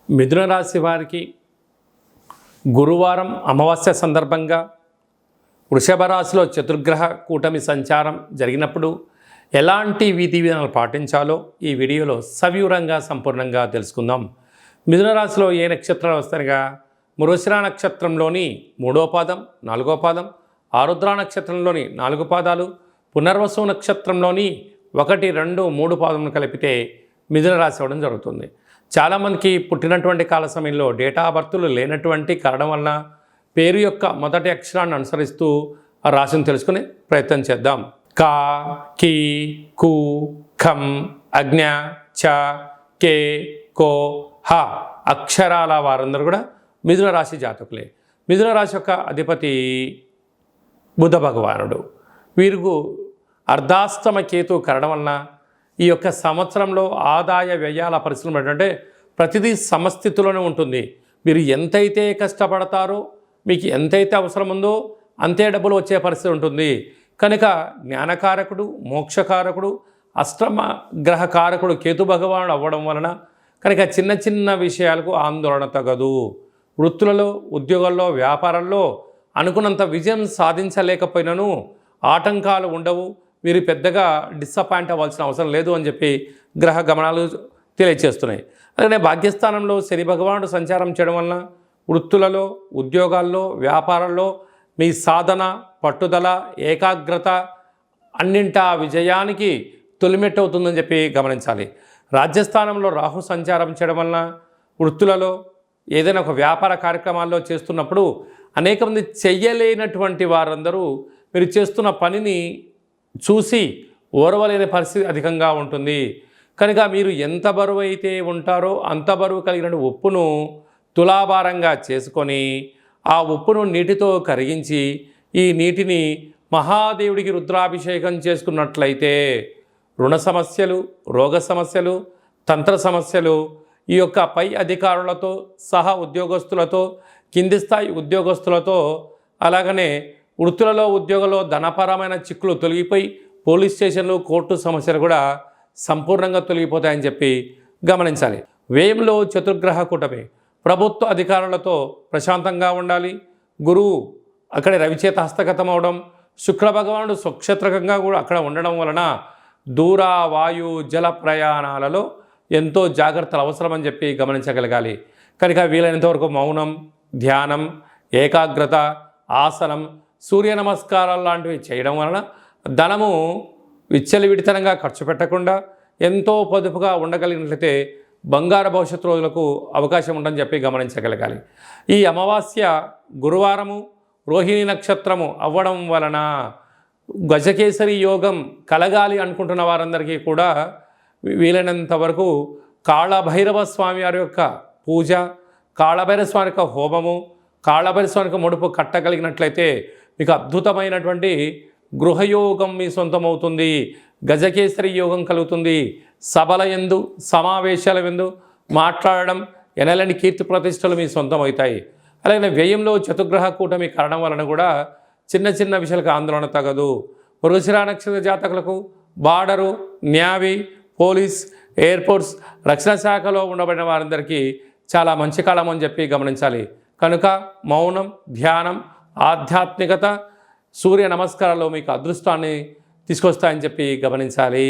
మిథున రాశి వారికి గురువారం అమావాస్య సందర్భంగా వృషభ రాశిలో చతుర్గ్రహ కూటమి సంచారం జరిగినప్పుడు ఎలాంటి విధి విధానాలు పాటించాలో ఈ వీడియోలో సవివరంగా సంపూర్ణంగా తెలుసుకుందాం. మిథున రాశిలో ఏ నక్షత్రాలు వస్తాయిగా మృగశిర నక్షత్రంలోని 3వ పాదం 4వ పాదం, ఆరుద్ర నక్షత్రంలోని 4 పాదాలు, పునర్వసు నక్షత్రంలోని 1, 2, 3 పాదములు కలిపితే మిథున రాశి అవ్వడం జరుగుతుంది. చాలామందికి పుట్టినటువంటి కాల సమయంలో డేటా బర్తులు లేనటువంటి కారణం వలన పేరు యొక్క మొదటి అక్షరాన్ని అనుసరిస్తూ ఆ రాశిని తెలుసుకునే ప్రయత్నం చేద్దాం. కా, కి, కు, ఖం, అజ్ఞ, చ, కే, కో, హ అక్షరాల వారందరూ కూడా మిథున రాశి జాతకులే. మిథున రాశి యొక్క అధిపతి బుధ భగవానుడు. వీరికి అర్ధాష్టమ కేతు కారణం వలన ఈ యొక్క సంవత్సరంలో ఆదాయ వ్యయాల పరిస్థితులు ఏంటంటే ప్రతిదీ సమస్థితిలోనే ఉంటుంది. మీరు ఎంతైతే కష్టపడతారో మీకు ఎంతైతే అవసరం ఉందో అంతే డబ్బులు వచ్చే పరిస్థితి ఉంటుంది. కనుక జ్ఞానకారకుడు, మోక్షకారకుడు, అష్టమ గ్రహకారకుడు కేతు భగవానుడు అవ్వడం వలన కనుక చిన్న చిన్న విషయాలకు ఆందోళన తగదు. వృత్తులలో, ఉద్యోగాల్లో, వ్యాపారంలో అనుకున్నంత విజయం సాధించలేకపోయినను ఆటంకాలు ఉండవు. మీరు పెద్దగా డిసప్పాయింట్ అవ్వాల్సిన అవసరం లేదు అని చెప్పి గ్రహ గమనాలు తెలియచేస్తున్నాయి. అలాగే భాగ్యస్థానంలో శని భగవానుడు సంచారం చేయడం వలన వృత్తులలో, ఉద్యోగాల్లో, వ్యాపారంలో మీ సాధన, పట్టుదల, ఏకాగ్రత అన్నింటా విజయానికి తొలిమెట్టు అవుతుందని చెప్పి గమనించాలి. రాజ్యస్థానంలో రాహు సంచారం చేయడం వలన వృత్తులలో ఏదైనా ఒక వ్యాపార కార్యక్రమాల్లో చేస్తున్నప్పుడు అనేక మంది చెయ్యలేనటువంటి వారందరూ మీరు చేస్తున్న పనిని చూసి ఓర్వలేని పరిస్థితి అధికంగా ఉంటుంది. కనుక మీరు ఎంత బరువు అయితే ఉంటారో అంత బరువు కలిగిన ఉప్పును తులాభారంగా చేసుకొని ఆ ఉప్పును నీటితో కరిగించి ఈ నీటిని మహాదేవుడికి రుద్రాభిషేకం చేసుకున్నట్లయితే రుణ సమస్యలు, రోగ సమస్యలు, తంత్ర సమస్యలు, ఈ యొక్క పై అధికారులతో సహా ఉద్యోగస్తులతో, కింది స్థాయి ఉద్యోగస్తులతో, అలాగనే వృత్తులలో, ఉద్యోగంలో ధనపరమైన చిక్కులు తొలగిపోయి పోలీస్ స్టేషన్లు, కోర్టు సమస్యలు కూడా సంపూర్ణంగా తొలగిపోతాయని చెప్పి గమనించాలి. వ్యయంలో చతుర్గ్రహ కూటమి ప్రభుత్వ అధికారులతో ప్రశాంతంగా ఉండాలి. గురువు అక్కడ రవిచేత హస్తగతం అవడం, శుక్ర భగవానుడు స్వక్షేత్రకంగా కూడా అక్కడ ఉండడం వలన దూర, వాయు, జల ప్రయాణాలలో ఎంతో జాగ్రత్తలు అవసరమని చెప్పి గమనించగలగాలి. కనుక వీలైనంతవరకు మౌనం, ధ్యానం, ఏకాగ్రత, ఆసనం, సూర్య నమస్కారాలు లాంటివి చేయడం వలన ధనము విచ్చలవిడితనంగా ఖర్చు పెట్టకుండా ఎంతో పొదుపుగా ఉండగలిగినట్లయితే బంగారు భవిష్యత్తు రోజులకు అవకాశం ఉందని చెప్పి గమనించగలగాలి. ఈ అమావాస్య గురువారము రోహిణి నక్షత్రము అవ్వడం వలన గజకేసరి యోగం కలగాలి అనుకుంటున్న వారందరికీ కూడా వీలైనంత వరకు కాళభైరవ స్వామి వారి యొక్క పూజ, కాళభైరవ స్వామి యొక్క హోమము, కాళభైరవ స్వామి యొక్క ముడుపు కట్టగలిగినట్లయితే మీకు అద్భుతమైనటువంటి గృహయోగం మీ సొంతమవుతుంది. గజకేసరి యోగం కలుగుతుంది. సభల యందు, సమావేశాల యందు మాట్లాడడం, ఎనలేని కీర్తి ప్రతిష్టలు మీ సొంతమవుతాయి. అలాగే వ్యయంలో చతుర్గ్రహ కూటమి కారణం వలన కూడా చిన్న చిన్న విషయాలకు ఆందోళన తగదు. మృగశిర నక్షత్ర జాతకులకు బార్డరు, న్యావీ, పోలీస్, ఎయిర్పోర్ట్స్, రక్షణ శాఖలో ఉండబడిన వారందరికీ చాలా మంచి కాలం అని చెప్పి గమనించాలి. కనుక మౌనం, ధ్యానం, ఆధ్యాత్మికత, సూర్య నమస్కారాలు మీకు అదృష్టాన్ని తీసుకొస్తాయని చెప్పి గమనించాలి.